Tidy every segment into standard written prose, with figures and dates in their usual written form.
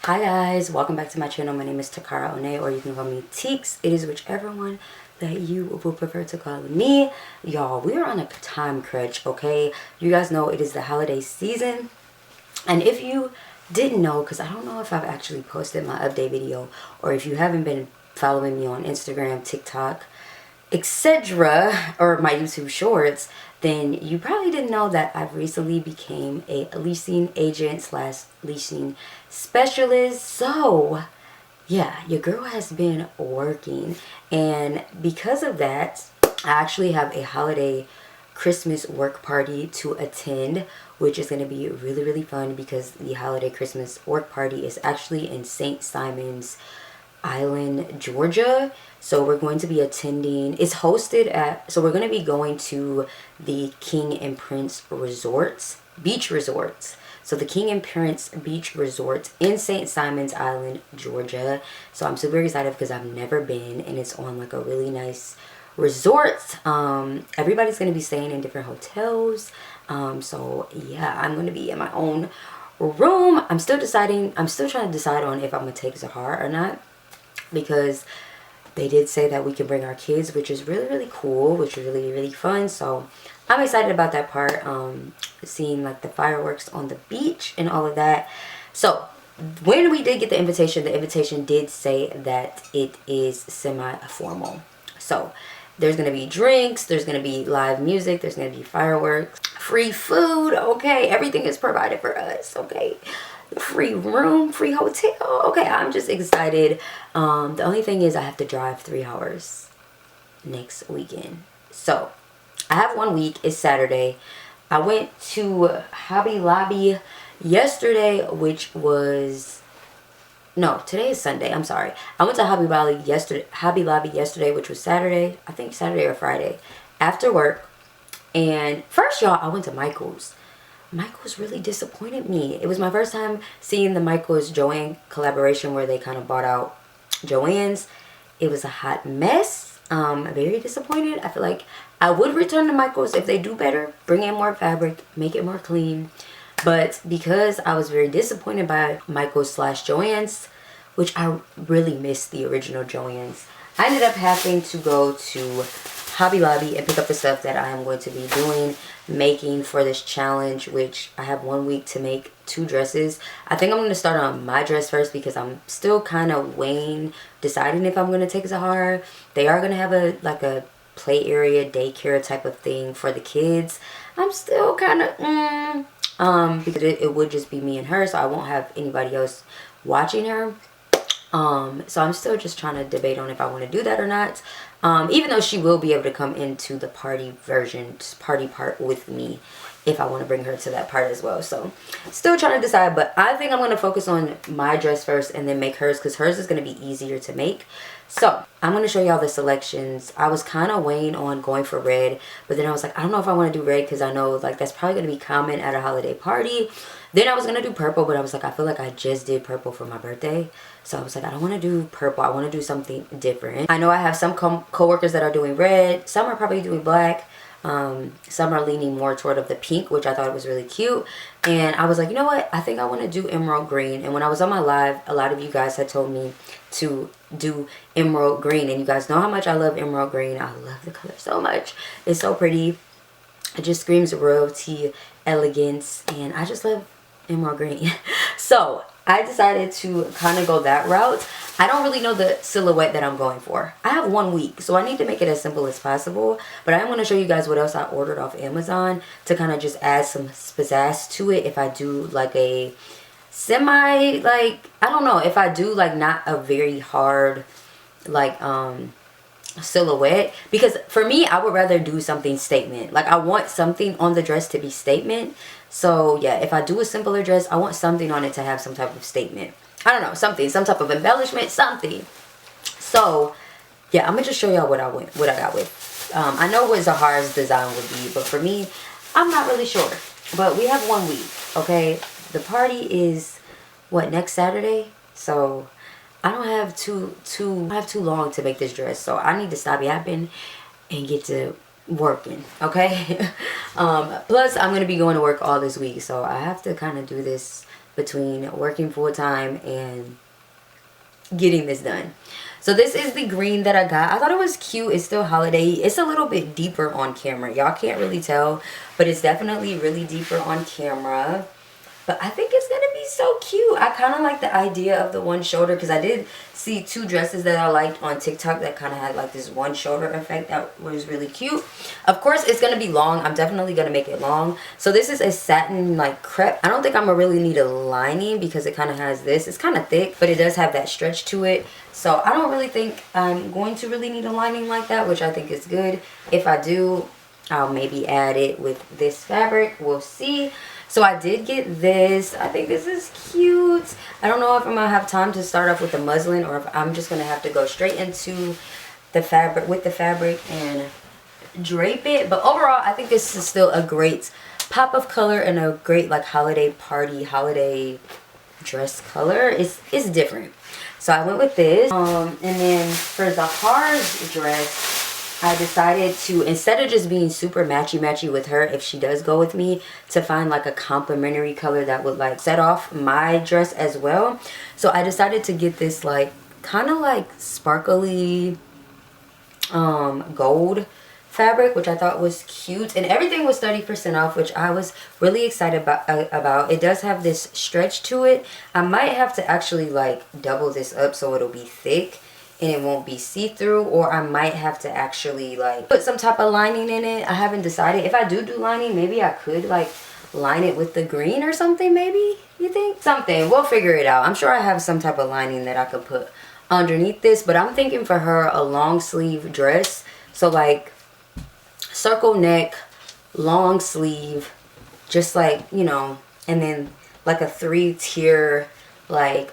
Hi guys, welcome back to my channel. My name is TAKARAONEA, or you can call me Teeks. It is whichever one that you would prefer to call me. Y'all, we are on a time crunch, okay? You guys know it is the holiday season. And if you didn't know, because I don't know if I've actually posted my update video, or if you haven't been following me on Instagram, TikTok, etc., or my YouTube shorts, then you probably didn't know that I've recently became a leasing agent slash leasing specialist. So yeah, your girl has been working, and because of that, I actually have a holiday Christmas work party to attend, which is going to be really fun, because the holiday Christmas work party is actually in St. Simons Island, Georgia. So we're going to be attending, it's hosted at, so we're going to be going to the King and Prince resorts, beach resorts. So the King and Prince beach resorts in St. Simons Island, Georgia. So I'm super excited because I've never been, and it's on like a really nice resort. Everybody's going to be staying in different hotels. So yeah, I'm going to be in my own room. I'm still trying to decide on if I'm going to take Zahar or not, because they did say that we can bring our kids, which is really cool, which is really fun. So I'm excited about that part, seeing like the fireworks on the beach and all of that. So when we did get the invitation did say that it is semi-formal. So there's going to be drinks, there's going to be live music, there's going to be fireworks, free food, okay? Everything is provided for us, okay? Free room, free hotel, okay? I'm just excited. The only thing is I have to drive 3 hours next weekend. So I have 1 week. It's Saturday. I went to Hobby Lobby yesterday, which was... No, today is Sunday. I'm sorry. I went to Hobby Lobby yesterday, which was Saturday. I think Saturday or Friday, after work. And first, y'all, I went to Michael's. Michael's really disappointed me. It was my first time seeing the Michael's Joanne collaboration, where they kind of bought out Joann's. It was a hot mess. Very disappointed. I feel like I would return to Michael's if they do better, bring in more fabric, make it more clean. But because I was very disappointed by Michael's slash Joann's, which I really missed the original Joann's, I ended up having to go to Hobby Lobby and pick up the stuff that I am going to be making for this challenge, which I have 1 week to make 2 dresses. I think I'm going to start on my dress first, because I'm still kind of deciding if I'm going to take Zahara. They are going to have a play area, daycare type of thing for the kids. I'm still kind of because it would just be me and her, so I won't have anybody else watching her. So I'm still just trying to debate on if I want to do that or not. Even though she will be able to come into the party part with me if I want to bring her to that part as well. So still trying to decide, but I think I'm going to focus on my dress first and then make hers, because hers is going to be easier to make. So I'm going to show y'all the selections. I was kind of weighing on going for red, but then I was like, I don't know if I want to do red, because I know like that's probably going to be common at a holiday party. Then I was going to do purple, but I was like, I feel like I just did purple for my birthday. So I was like, I don't want to do purple. I want to do something different. I know I have some co-workers that are doing red. Some are probably doing black. Some are leaning more toward of the pink, which I thought was really cute. And I was like, you know what? I think I want to do emerald green. And when I was on my live, a lot of you guys had told me to do emerald green. And you guys know how much I love emerald green. I love the color so much. It's so pretty. It just screams royalty, elegance, and I just love emerald green. So I decided to kind of go that route. I don't really know the silhouette that I'm going for. I have 1 week, so I need to make it as simple as possible. But I am going to show you guys what else I ordered off Amazon to kind of just add some pizzazz to it. If I do like a semi, like, I don't know, if I do like not a very hard like silhouette, because for me, I would rather do something statement. Like I want something on the dress to be statement. So yeah, if I do a simpler dress, I want something on it to have some type of statement. I don't know, some type of embellishment, something. So yeah, I'm gonna just show y'all what I got with. I know what Zahara's design would be, but for me, I'm not really sure. But we have 1 week, okay? The party is what, next Saturday? So I don't have too long to make this dress, so I need to stop yapping and get to working, okay? Plus I'm gonna be going to work all this week, so I have to kind of do this between working full-time and getting this done. So this is the green that I got. I thought it was cute. It's still holiday. It's a little bit deeper on camera. Y'all can't really tell, but it's definitely really deeper on camera. But I think it's going to be so cute. I kind of like the idea of the one shoulder because I did see 2 dresses that I liked on TikTok that kind of had like this one shoulder effect that was really cute. Of course, it's going to be long. I'm definitely going to make it long. So this is a satin like crepe. I don't think I'm going to really need a lining because it kind of has this. It's kind of thick, but it does have that stretch to it. So I don't really think I'm going to really need a lining like that, which I think is good. If I do, I'll maybe add it with this fabric. We'll see. So I did get this. I think this is cute. I don't know if I'm going to have time to start off with the muslin or if I'm just going to have to go straight into the fabric with the fabric and drape it. But overall, I think this is still a great pop of color and a great like holiday party, holiday dress color. It's different. So I went with this. And then for the hard dress, I decided to, instead of just being super matchy-matchy with her, if she does go with me, to find like a complementary color that would like set off my dress as well. So I decided to get this like kind of like sparkly gold fabric, which I thought was cute. And everything was 30% off, which I was really excited about. It does have this stretch to it. I might have to actually like double this up so it'll be thick and it won't be see-through, or I might have to actually like put some type of lining in it. I haven't decided. If I do lining, maybe I could like line it with the green or something, maybe, you think? Something. We'll figure it out. I'm sure I have some type of lining that I could put underneath this, but I'm thinking for her a long sleeve dress. So like circle neck, long sleeve, just like, you know, and then like a 3-tier like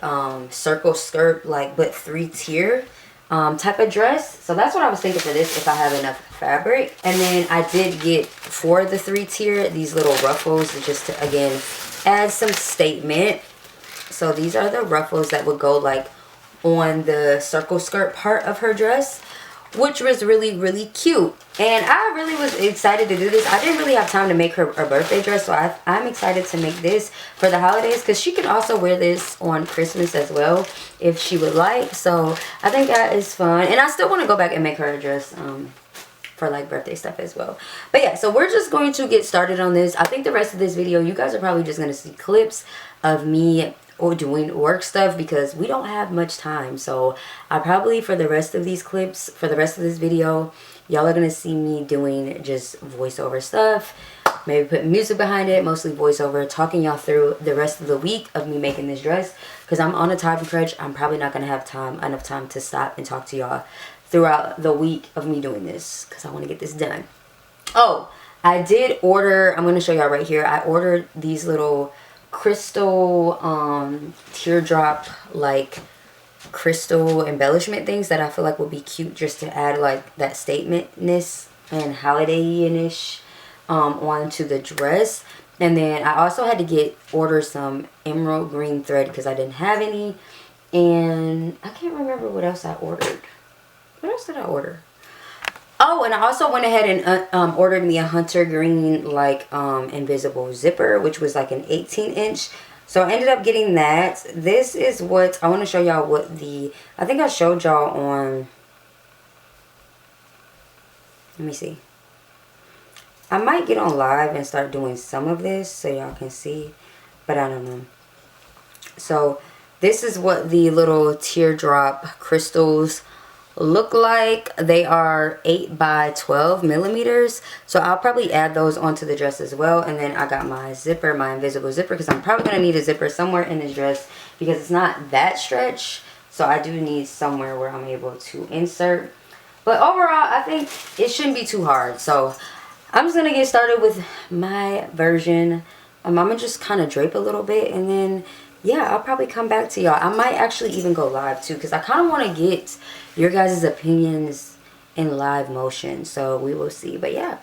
circle skirt, like but 3-tier type of dress. So that's what I was thinking for this, if I have enough fabric. And then I did get for the 3-tier these little ruffles just to again add some statement. So these are the ruffles that would go like on the circle skirt part of her dress, which was really cute. And I really was excited to do this. I didn't really have time to make her a birthday dress, so I'm excited to make this for the holidays, because she can also wear this on Christmas as well if she would like. So I think that is fun, and I still want to go back and make her a dress for like birthday stuff as well. But yeah, so we're just going to get started on this. I think the rest of this video, you guys are probably just going to see clips of me or doing work stuff, because we don't have much time. So I probably, for the rest of these clips, for the rest of this video, y'all are gonna see me doing just voiceover stuff, maybe put music behind it, mostly voiceover, talking y'all through the rest of the week of me making this dress, because I'm on a time crunch. I'm probably not gonna have enough time to stop and talk to y'all throughout the week of me doing this, because I want to get this done. Oh, I did order, I'm gonna show y'all right here, I ordered these little crystal teardrop like crystal embellishment things that I feel like would be cute just to add like that statementness and holiday-ish onto the dress. And then I also had to order some emerald green thread because I didn't have any, and I can't remember what else I ordered. What else did I order? Oh, and I also went ahead and ordered me a hunter green like invisible zipper, which was like an 18-inch. So I ended up getting that. This is what I want to show y'all. What I think I showed y'all on, let me see, I might get on live and start doing some of this so y'all can see, but I don't know. So this is what the little teardrop crystals look like. They are 8 by 12 millimeters, so I'll probably add those onto the dress as well. And then I got my zipper, my invisible zipper, because I'm probably gonna need a zipper somewhere in this dress because it's not that stretch, so I do need somewhere where I'm able to insert. But overall, I think it shouldn't be too hard, so I'm just gonna get started with my version. I'm gonna just kind of drape a little bit, and then yeah, I'll probably come back to y'all. I might actually even go live too, because I kind of want to get your guys' opinions in live motion. So we will see. But yeah,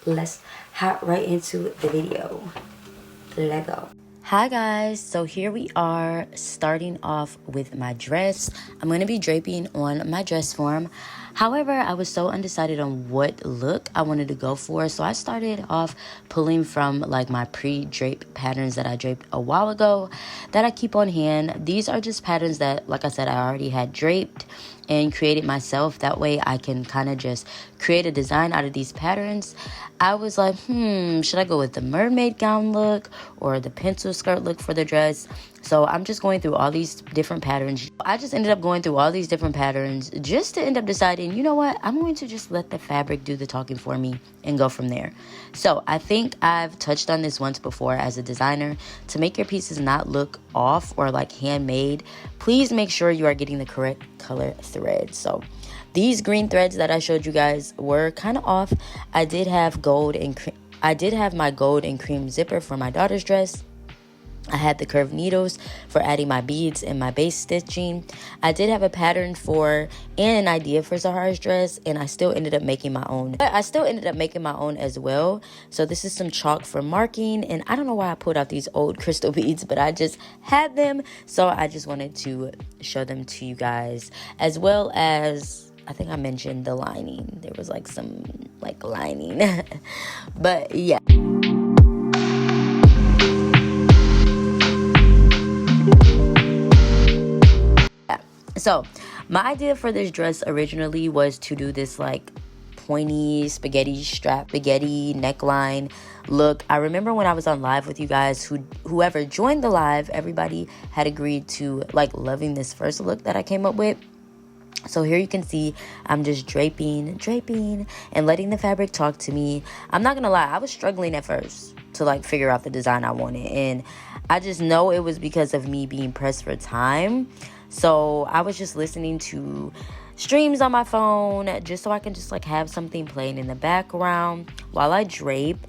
let's hop right into the video. Let go. Hi guys, so here we are starting off with my dress. I'm going to be draping on my dress form. However, I was so undecided on what look I wanted to go for, so I started off pulling from like my pre-drape patterns that I draped a while ago that I keep on hand. These are just patterns that, like I said, I already had draped and created myself. That way I can kind of just create a design out of these patterns. I was like, should I go with the mermaid gown look or the pencil skirt look for the dress? So I'm just going through all these different patterns. I just ended up going through all these different patterns just to end up deciding, you know what, I'm going to just let the fabric do the talking for me and go from there. So I think I've touched on this once before as a designer. To make your pieces not look off or like handmade, please make sure you are getting the correct color thread. So these green threads that I showed you guys were kind of off. I did have my gold and cream zipper for my daughter's dress. I had the curved needles for adding my beads and my base stitching. I did have a pattern for and an idea for Zahara's dress, and I still ended up making my own. But I still ended up making my own as well. So this is some chalk for marking, and I don't know why I pulled out these old crystal beads, but I just had them. So I just wanted to show them to you guys, as well as I think I mentioned the lining. There was like some like lining, but yeah. So my idea for this dress originally was to do this like pointy spaghetti neckline look. I remember when I was on live with you guys, whoever joined the live, everybody had agreed to like loving this first look that I came up with. So here you can see I'm just draping and letting the fabric talk to me. I'm not gonna lie, I was struggling at first to like figure out the design I wanted, and I just know it was because of me being pressed for time. So I was just listening to streams on my phone just so I can just like have something playing in the background while I drape.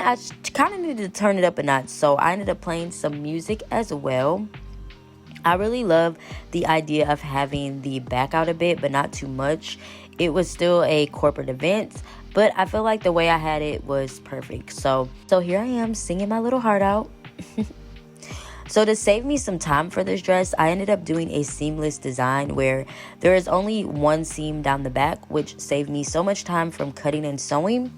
I kind of needed to turn it up a notch, so I ended up playing some music as well. I really love the idea of having the back out a bit, but not too much. It was still a corporate event, but I feel like the way I had it was perfect. So here I am singing my little heart out. So to save me some time for this dress, I ended up doing a seamless design where there is only one seam down the back, which saved me so much time from cutting and sewing.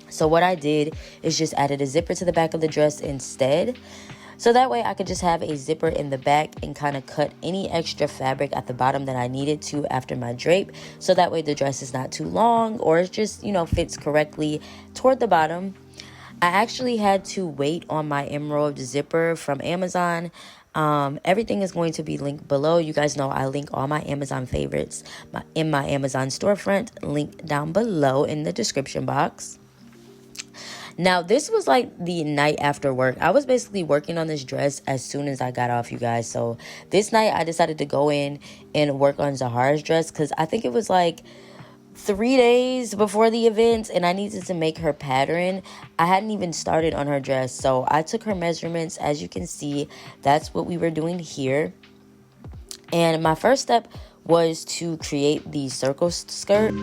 So what I did is just added a zipper to the back of the dress instead. So that way I could just have a zipper in the back and kind of cut any extra fabric at the bottom that I needed to after my drape. So that way the dress is not too long, or it just, you know, fits correctly toward the bottom. I actually had to wait on my emerald zipper from Amazon. Everything is going to be linked below. You guys know I link all my Amazon favorites in my Amazon storefront, link down below in the description box. Now, this was like the night after work. I was basically working on this dress as soon as I got off, you guys. So this night I decided to go in and work on Zahara's dress because I think it was like 3 days before the event and I needed to make her pattern. I hadn't even started on her dress, so I took her measurements. As you can see, that's what we were doing here. And my first step was to create the circle skirt.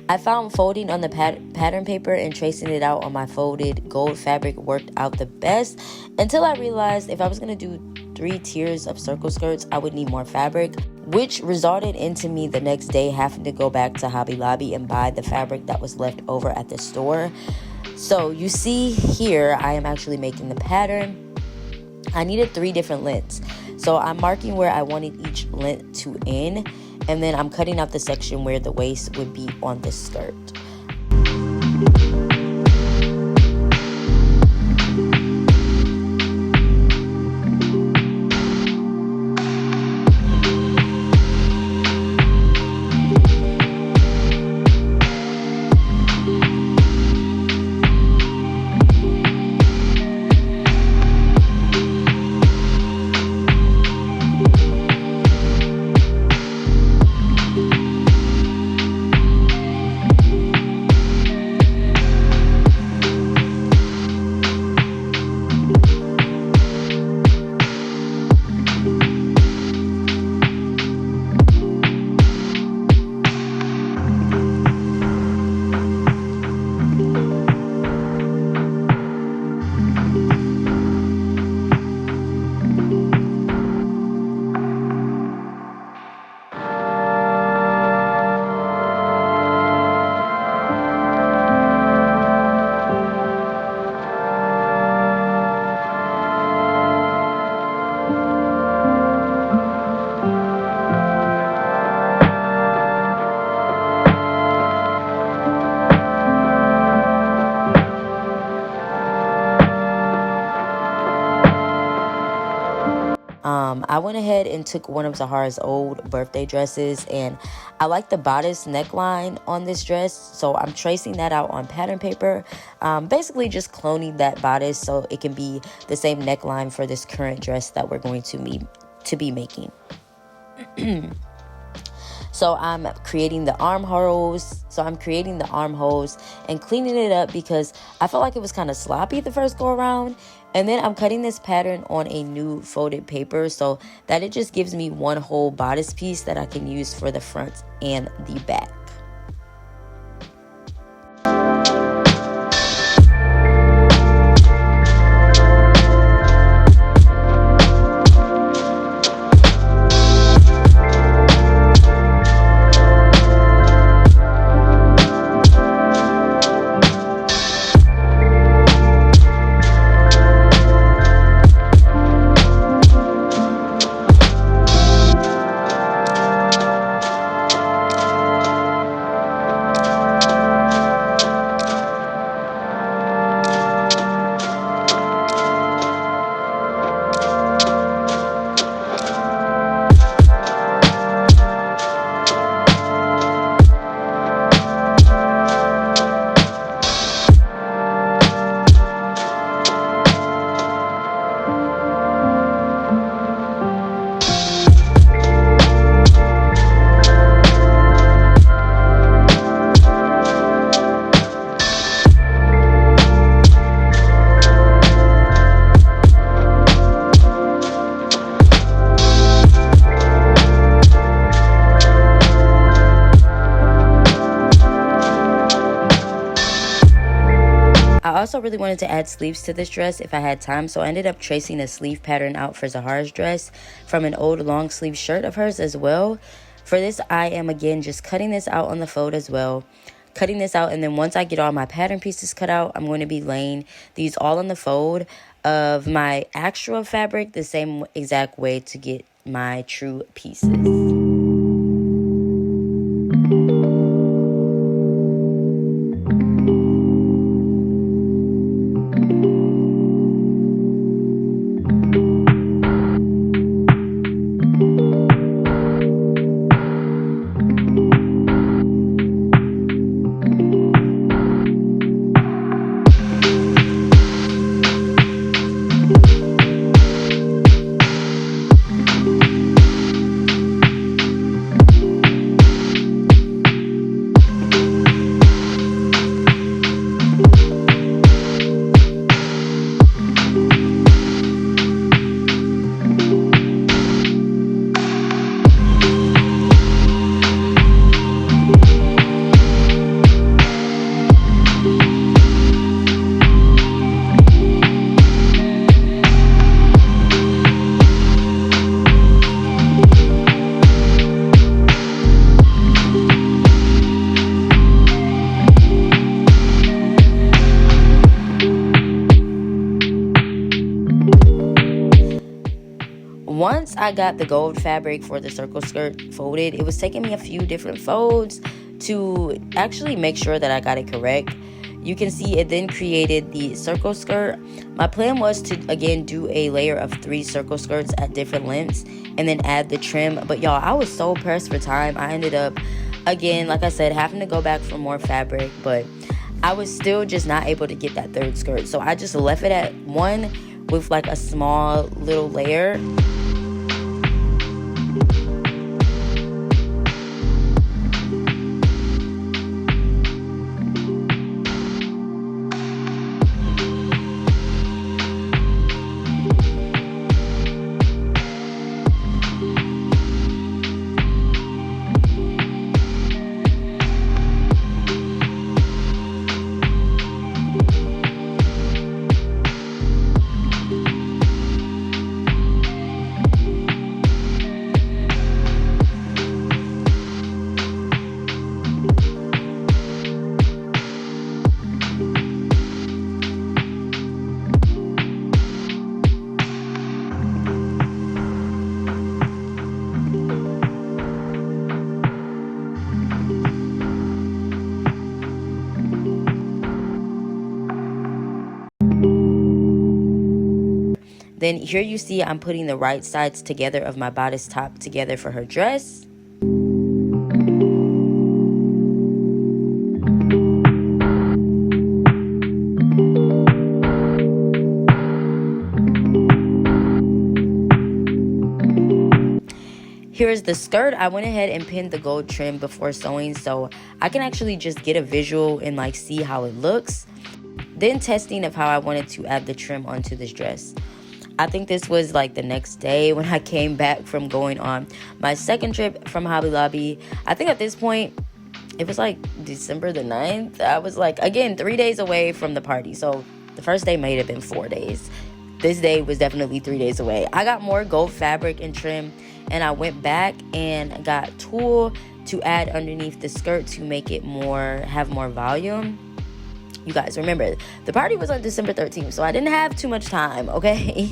I found folding on the pattern paper and tracing it out on my folded gold fabric worked out the best, until I realized if I was going to do 3 tiers of circle skirts, I would need more fabric, which resulted into me the next day having to go back to Hobby Lobby and buy the fabric that was left over at the store. So you see here, I am actually making the pattern. I needed 3 different lengths. So I'm marking where I wanted each length to end, and then I'm cutting out the section where the waist would be on the skirt. I went ahead and took one of Zahara's old birthday dresses, and I like the bodice neckline on this dress, so I'm tracing that out on pattern paper, basically just cloning that bodice so it can be the same neckline for this current dress that we're going to be making. So I'm creating the armholes. And cleaning it up because I felt like it was kind of sloppy the first go around. And then I'm cutting this pattern on a new folded paper so that it just gives me one whole bodice piece that I can use for the front and the back. I also really wanted to add sleeves to this dress if I had time, so I ended up tracing a sleeve pattern out for Zahara's dress from an old long sleeve shirt of hers as well. For this, I am again just cutting this out on the fold as well. Cutting this out, and then once I get all my pattern pieces cut out, I'm going to be laying these all on the fold of my actual fabric the same exact way to get my true pieces. Once I got the gold fabric for the circle skirt folded, it was taking me a few different folds to actually make sure that I got it correct. You can see it then created the circle skirt. My plan was to again do a layer of 3 circle skirts at different lengths and then add the trim. But y'all, I was so pressed for time. I ended up, again, like I said, having to go back for more fabric, but I was still just not able to get that 3rd skirt. So I just left it at 1 with like a small little layer. Then here you see I'm putting the right sides together of my bodice top together for her dress. Here's the skirt. I went ahead and pinned the gold trim before sewing so I can actually just get a visual and like see how it looks. Then testing of how I wanted to add the trim onto this dress. I think this was like the next day when I came back from going on my second trip from Hobby Lobby. I think at this point, it was like December the 9th. I was like, again, 3 days away from the party. So the first day might have been 4 days. This day was definitely 3 days away. I got more gold fabric and trim, and I went back and got tulle to add underneath the skirt to make it have more volume. You guys remember, the party was on December 13th, so I didn't have too much time, okay?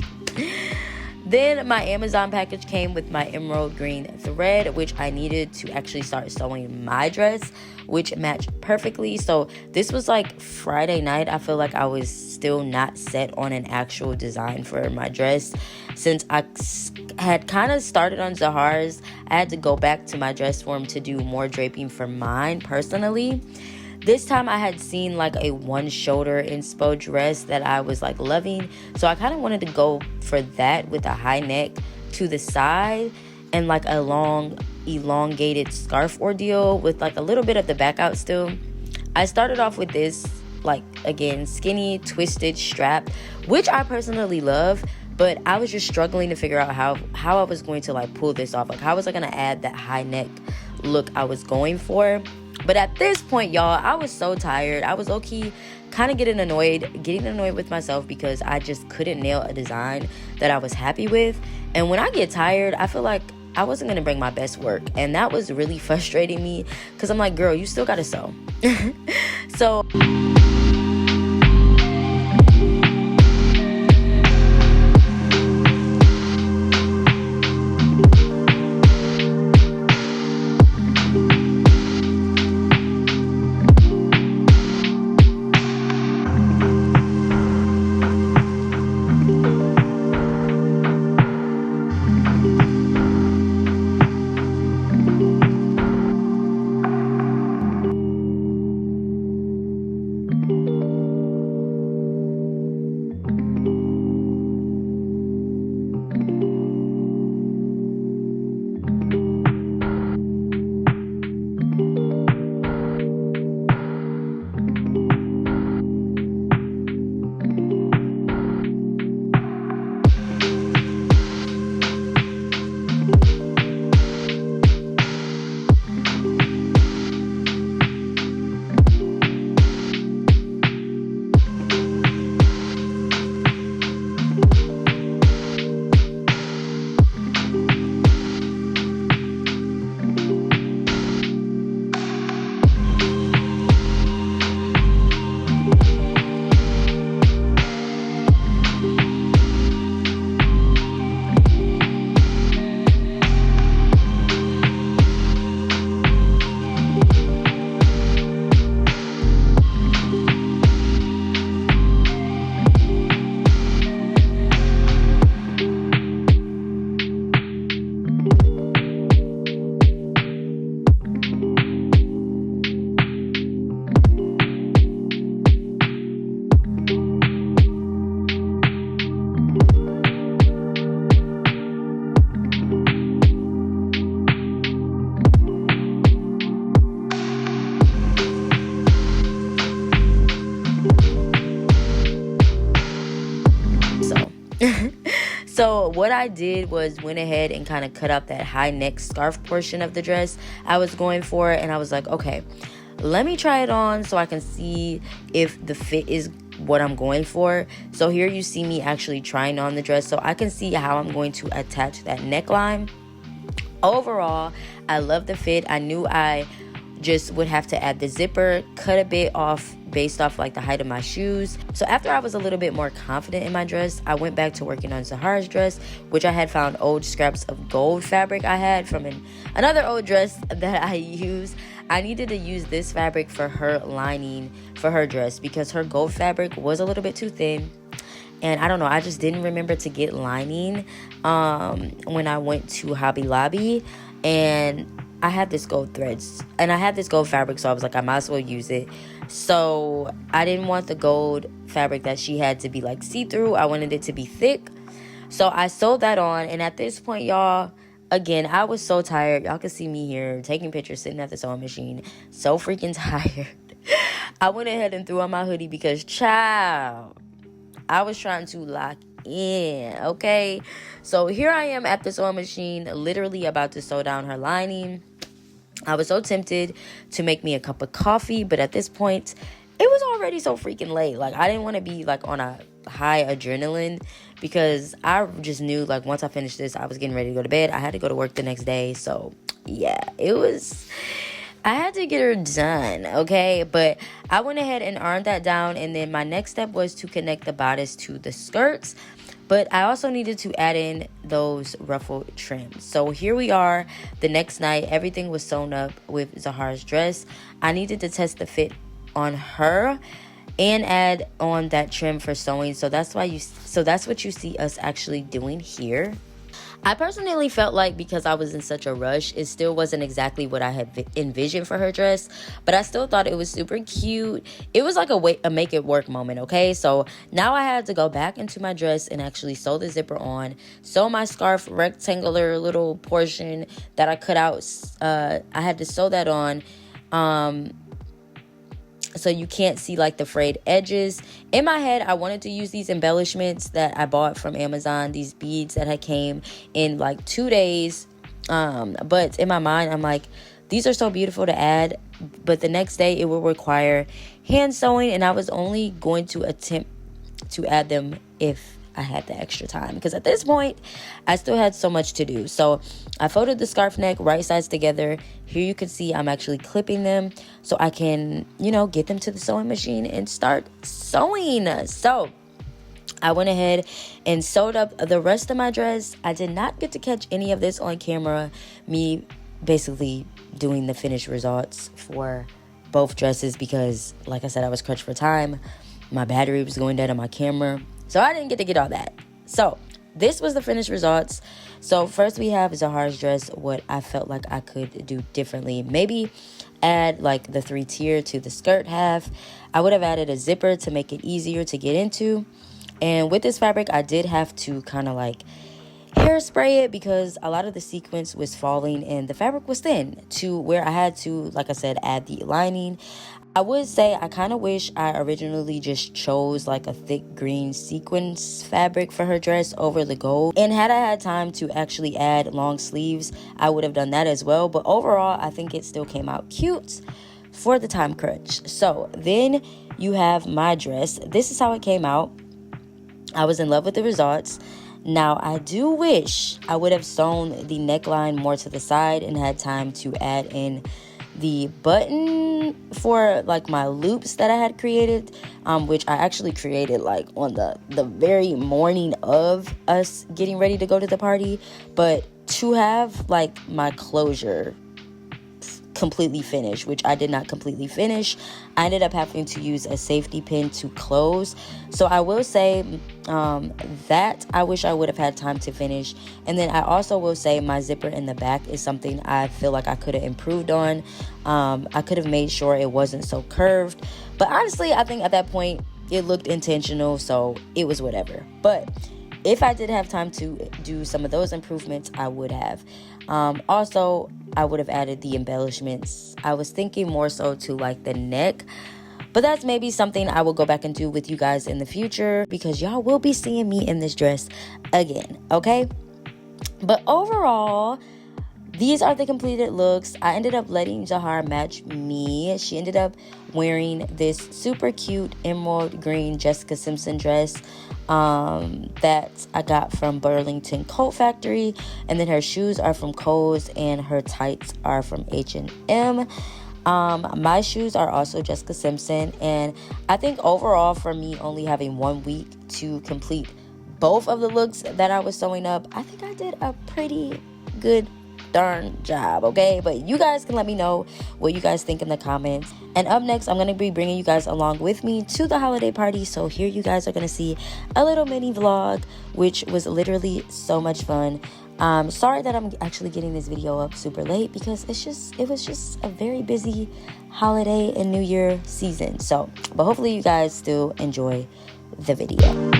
Then my Amazon package came with my emerald green thread, which I needed to actually start sewing my dress, which matched perfectly. So this was like Friday night. I feel like I was still not set on an actual design for my dress. Since I had kind of started on Zahara's, I had to go back to my dress form to do more draping for mine personally. This time I had seen like a one shoulder inspo dress that I was like loving. So I kind of wanted to go for that with a high neck to the side and like a long elongated scarf ordeal with like a little bit of the back out still. I started off with this like, again, skinny twisted strap, which I personally love, but I was just struggling to figure out how I was going to like pull this off. Like how was I going to add that high neck look I was going for? But at this point, y'all, I was so tired. I was low-key kind of getting annoyed with myself because I just couldn't nail a design that I was happy with. And when I get tired, I feel like I wasn't going to bring my best work. And that was really frustrating me because I'm like, girl, you still got to sew. So... So what I did was went ahead and kind of cut out that high neck scarf portion of the dress I was going for, and I was like, okay, let me try it on so I can see if the fit is what I'm going for. So here you see me actually trying on the dress so I can see how I'm going to attach that neckline. Overall, I love the fit. I knew I just would have to add the zipper, cut a bit off based off like the height of my shoes. So after I was a little bit more confident in my dress, I went back to working on Zahara's dress, which I had found old scraps of gold fabric I had from another old dress that I used. I needed to use this fabric for her lining for her dress because her gold fabric was a little bit too thin. And I don't know, I just didn't remember to get lining when I went to Hobby Lobby. And I had this gold threads and I had this gold fabric, so I was like, I might as well use it. So I didn't want the gold fabric that she had to be like see-through. I wanted it to be thick. So I sewed that on, and at this point, y'all, again, I was so tired. Y'all can see me here taking pictures, sitting at the sewing machine, so freaking tired. I went ahead and threw on my hoodie because, child, I was trying to lock in, okay? So here I am at the sewing machine, literally about to sew down her lining. I was so tempted to make me a cup of coffee, but at this point, it was already so freaking late. Like, I didn't want to be, like, on a high adrenaline because I just knew, like, once I finished this, I was getting ready to go to bed. I had to go to work the next day, so, yeah, I had to get her done, okay? But I went ahead and ironed that down, and then my next step was to connect the bodice to the skirts. But I also needed to add in those ruffled trims. So here we are. The next night, everything was sewn up with Zahara's dress. I needed to test the fit on her and add on that trim for sewing. So that's what you see us actually doing here. I personally felt like because I was in such a rush, it still wasn't exactly what I had envisioned for her dress, but I still thought it was super cute. It was like a make it work moment, okay? So now I had to go back into my dress and actually sew the zipper on, sew my scarf rectangular little portion that I cut out. I had to sew that on. So you can't see like the frayed edges. In my head, I wanted to use these embellishments that I bought from Amazon, these beads that had came in like 2 days. But in my mind, I'm like, these are so beautiful to add, but the next day it will require hand sewing, and I was only going to attempt to add them if I had the extra time, because at this point I still had so much to do. So I folded the scarf neck right sides together. Here you can see I'm actually clipping them so I can, you know, get them to the sewing machine and start sewing. So I went ahead and sewed up the rest of my dress. I did not get to catch any of this on camera, me basically doing the finished results for both dresses, because like I said, I was crushed for time. My battery was going dead on my camera, so I didn't get to get all that. So this was the finished results. So first we have Zahara's dress, what I felt like I could do differently. Maybe add like the 3-tier to the skirt half. I would have added a zipper to make it easier to get into. And with this fabric, I did have to kind of like hairspray it, because a lot of the sequence was falling and the fabric was thin to where I had to, like I said, add the lining. I would say I kind of wish I originally just chose like a thick green sequence fabric for her dress over the gold. And had I had time to actually add long sleeves, I would have done that as well. But overall, I think it still came out cute for the time crunch. So then you have my dress. This is how it came out. I was in love with the results. Now, I do wish I would have sewn the neckline more to the side and had time to add in the button for like my loops that I had created, which I actually created like on the very morning of us getting ready to go to the party. But to have like my closure completely finished, which I did not completely finish, I ended up having to use a safety pin to close. So I will say that I wish I would have had time to finish. And then I also will say my zipper in the back is something I feel like I could have improved on. I could have made sure it wasn't so curved, but honestly I think at that point it looked intentional, so it was whatever. But if I did have time to do some of those improvements, I would have. Also, I would have added the embellishments. I was thinking more so to like the neck, but that's maybe something I will go back and do with you guys in the future, because y'all will be seeing me in this dress again, okay? But overall, these are the completed looks. I ended up letting Zahara match me. She ended up wearing this super cute emerald green Jessica Simpson dress that I got from Burlington Coat Factory, and then her shoes are from Kohl's and her tights are from H&M. My shoes are also Jessica Simpson, and I think overall for me only having 1 week to complete both of the looks that I was sewing up, I think I did a pretty good darn job, okay? But you guys can let me know what you guys think in the comments. And up next, I'm going to be bringing you guys along with me to the holiday party. So here you guys are going to see a little mini vlog, which was literally so much fun. Sorry that I'm actually getting this video up super late, because it was just a very busy holiday and New Year season. So, but hopefully you guys still enjoy the video.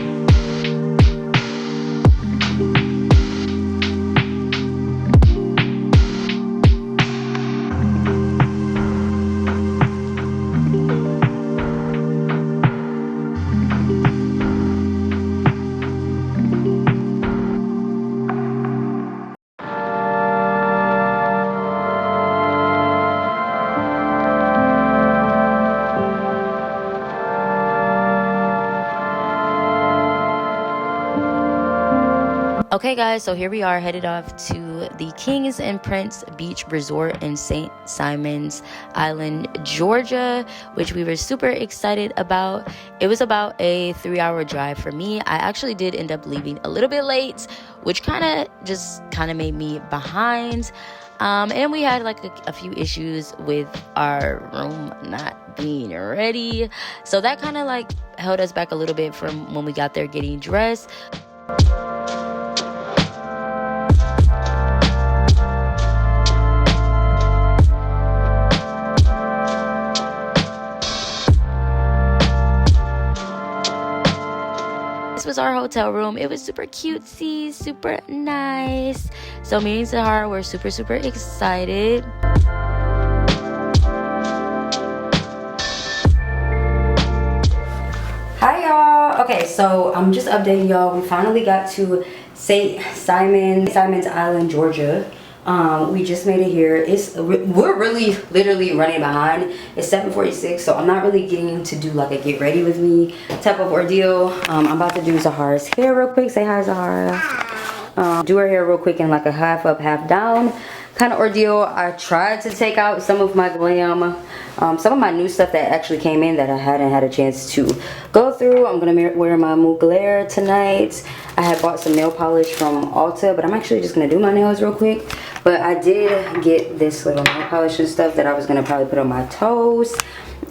Okay guys, so here we are headed off to the Kings and Prince Beach Resort in St. Simons Island, Georgia, which we were super excited about. It was about a 3-hour drive for me. I actually did end up leaving a little bit late, which kind of made me behind. And we had like a few issues with our room not being ready. So that kind of like held us back a little bit from when we got there getting dressed. This was our hotel room. It was super cutesy, super nice. So me and Zahara were super excited. Hi y'all. Okay, so I'm just updating y'all. We finally got to St. Simons Island, Georgia, We just made it here. We're really literally running behind. It's 7:46, so I'm not really getting to do like a get ready with me type of ordeal. I'm about to do Zahara's hair real quick. Say hi, Zahara. Do her hair real quick in like a half up, half down kind of ordeal. I tried to take out some of my glam, some of my new stuff that actually came in that I hadn't had a chance to go through. I'm gonna wear my Mugler tonight. I had bought some nail polish from Ulta, but I'm actually just gonna do my nails real quick. But I did get this little nail polish and stuff that I was gonna probably put on my toes,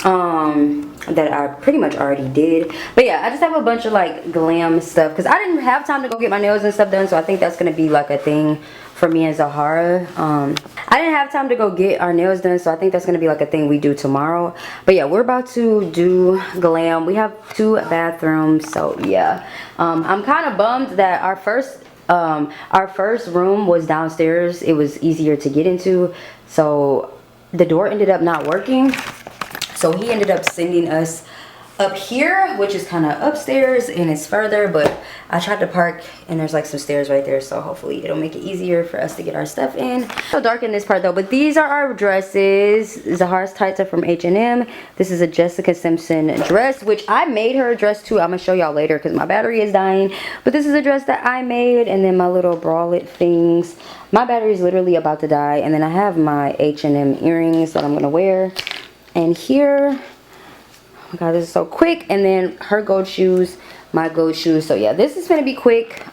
that I pretty much already did. But yeah, I just have a bunch of like glam stuff because I didn't have time to go get my nails and stuff done, so I think that's gonna be like a thing for me and Zahara. I didn't have time to go get our nails done, so I think that's gonna be like a thing we do tomorrow. But yeah, we're about to do glam. We have 2 bathrooms, so yeah. I'm kind of bummed that our first room was downstairs. It was easier to get into, so the door ended up not working. So he ended up sending us up here, which is kind of upstairs and it's further, but I tried to park and there's like some stairs right there, so hopefully it'll make it easier for us to get our stuff in. So dark in this part though, but these are our dresses. Zahara's tights are from H&M. This is a Jessica Simpson dress, which I made her a dress too. I'm gonna show y'all later because my battery is dying, but this is a dress that I made. And then my little bralette things, my battery is literally about to die. And then I have my H&M earrings that I'm gonna wear. And here, oh my god, this is so quick. And then her gold shoes, my gold shoes. So yeah, this is gonna be quick.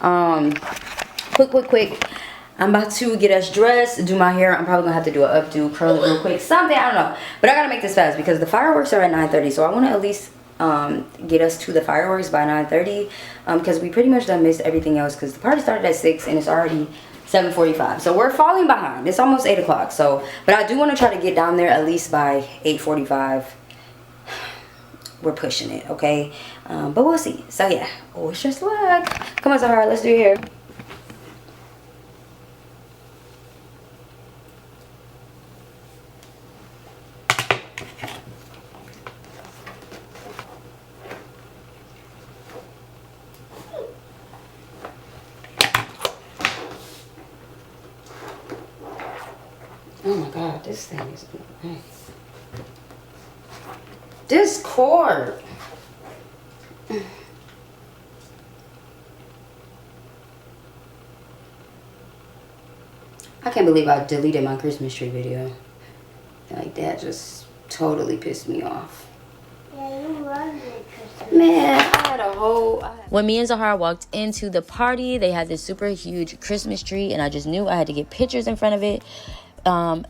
Quick. I'm about to get us dressed, do my hair. I'm probably gonna have to do an updo, curl it real quick, something, I don't know. But I gotta make this fast because the fireworks are at 9:30, so I want to at least get us to the fireworks by 9:30, because we pretty much done missed everything else because the party started at 6 and it's already 7:45, so we're falling behind. It's almost 8 o'clock, so but I do want to try to get down there at least by 8:45. We're pushing it, okay? But we'll see. So yeah, wish us luck. Come on, Zahara, let's do your hair. Oh my god, this thing is annoying. This cord. I can't believe I deleted my Christmas tree video. Like, that just totally pissed me off. Yeah, you love it, Christmas. Man, I had a whole... When me and Zahara walked into the party, they had this super huge Christmas tree, and I just knew I had to get pictures in front of it.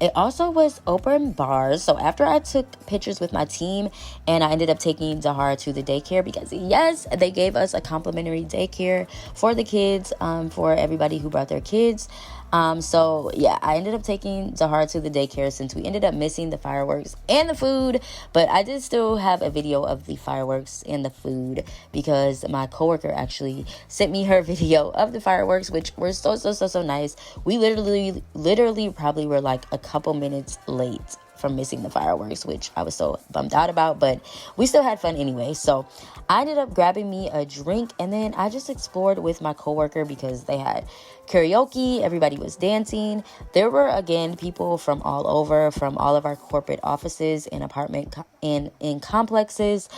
It also was open bars, so after I took pictures with my team and I ended up taking Zahara to the daycare because yes, they gave us a complimentary daycare for the kids, for everybody who brought their kids. So yeah, I ended up taking Zahara to the daycare since we ended up missing the fireworks and the food, but I did still have a video of the fireworks and the food because my coworker actually sent me her video of the fireworks, which were so nice. We literally probably were like a couple minutes late from missing the fireworks, which I was so bummed out about, but we still had fun anyway. So I ended up grabbing me a drink and then I just explored with my coworker because they had karaoke, everybody was dancing. There were again people from all over, from all of our corporate offices and apartment in complexes.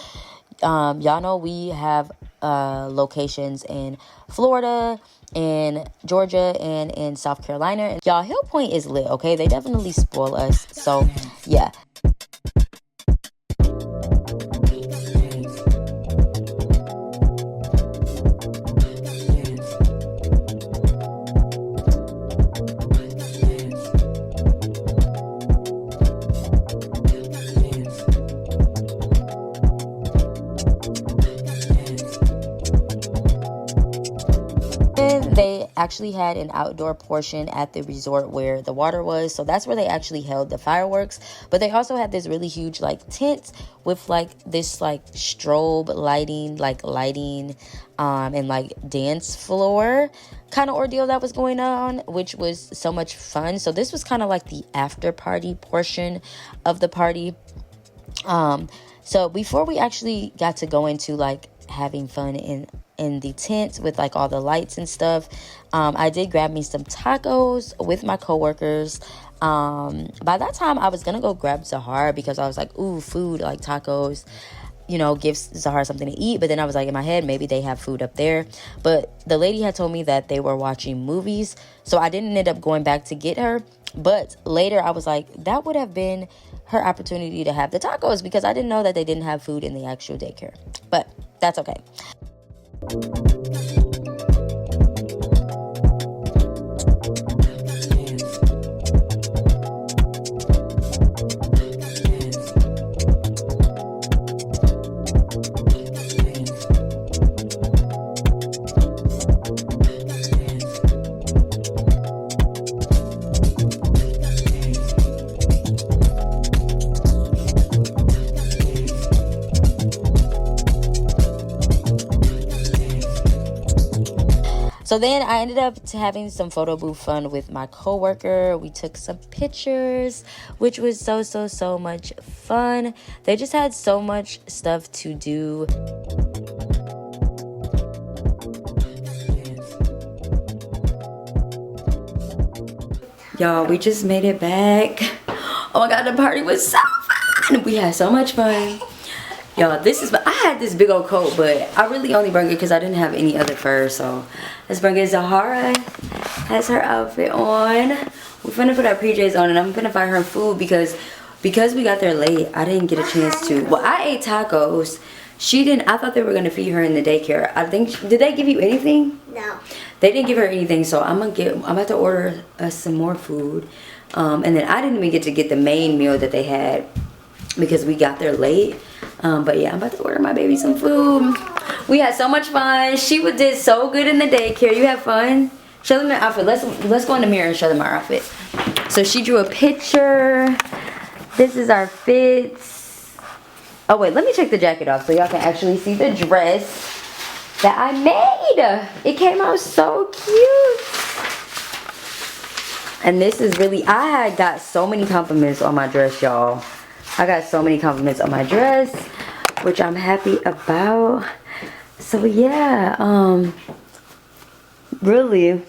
Y'all know we have locations in Florida, in Georgia, and in South Carolina. And y'all, Hill Point is lit, okay? They definitely spoil us. So yeah. They actually had an outdoor portion at the resort where the water was, so that's where they actually held the fireworks. But they also had this really huge like tent with like this like strobe lighting, and like dance floor kind of ordeal that was going on, which was so much fun. So this was kind of like the after party portion of the party. So before we actually got to go into like having fun in the tent with like all the lights and stuff. I did grab me some tacos with my coworkers. By that time I was gonna go grab Zahara because I was like, ooh, food, like tacos, you know, gives Zahara something to eat. But then I was like in my head, maybe they have food up there. But the lady had told me that they were watching movies, so I didn't end up going back to get her. But later I was like, that would have been her opportunity to have the tacos, because I didn't know that they didn't have food in the actual daycare. But that's okay. So then I ended up having some photo booth fun with my coworker. We took some pictures, which was so much fun. They just had so much stuff to do. Y'all, we just made it back. Oh my god, the party was so fun. We had so much fun. Y'all, I had this big old coat, but I really only brought it because I didn't have any other fur. So let's bring it. Zahara has her outfit on. We're finna put our PJs on, and I'm finna find her food because we got there late. I didn't get a chance to. Well, I ate tacos. She didn't. I thought they were gonna feed her in the daycare. I think. Did they give you anything? No. They didn't give her anything. So I'm about to order us some more food. And then I didn't even get to get the main meal that they had because we got there late. But yeah, I'm about to order my baby some food. We had so much fun. She did so good in the daycare. You have fun? Show them their outfit. Let's go in the mirror and show them our outfit. So she drew a picture. This is our fits. Oh wait, let me take the jacket off so y'all can actually see the dress that I made. It came out so cute. And this is really, I had got so many compliments on my dress, y'all. I got so many compliments on my dress, which I'm happy about. So yeah, really.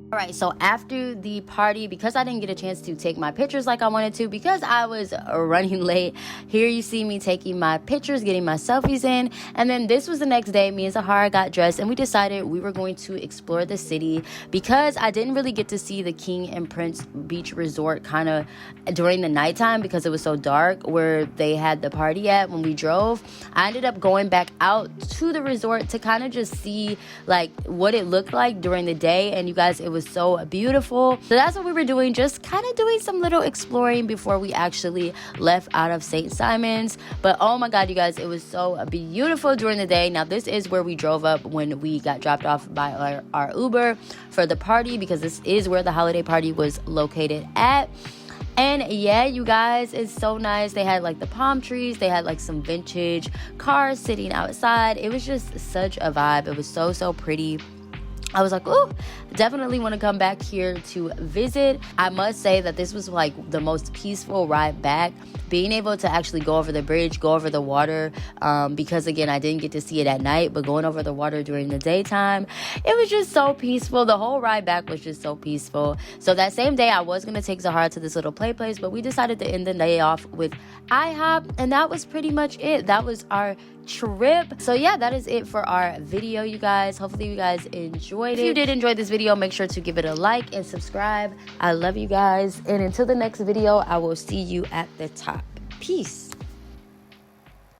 Alright, so after the party, because I didn't get a chance to take my pictures like I wanted to, because I was running late, here you see me taking my pictures, getting my selfies in. And then this was the next day. Me and Zahara got dressed and we decided we were going to explore the city, because I didn't really get to see the King and Prince Beach Resort kind of during the nighttime because it was so dark where they had the party at when we drove. I ended up going back out to the resort to kind of just see like what it looked like during the day. And you guys, it was so beautiful. So that's what we were doing, just kind of doing some little exploring before we actually left out of St. Simons. But oh my god, you guys, it was so beautiful during the day. Now this is where we drove up when we got dropped off by our Uber for the party, because this is where the holiday party was located at. And yeah, you guys, it's so nice. They had like the palm trees. They had like some vintage cars sitting outside. It was just such a vibe. It was so pretty. I was like, ooh, definitely want to come back here to visit. I must say that this was like the most peaceful ride back. Being able to actually go over the bridge, go over the water, because again, I didn't get to see it at night, but going over the water during the daytime, it was just so peaceful. The whole ride back was just so peaceful. So that same day, I was going to take Zahara to this little play place, but we decided to end the day off with IHOP, and that was pretty much it. That was our trip. So yeah, that is it for our video, you guys. Hopefully you guys enjoyed it. If you did enjoy this video, make sure to give it a like and subscribe. I love you guys, and until the next video, I will see you at the top. Peace.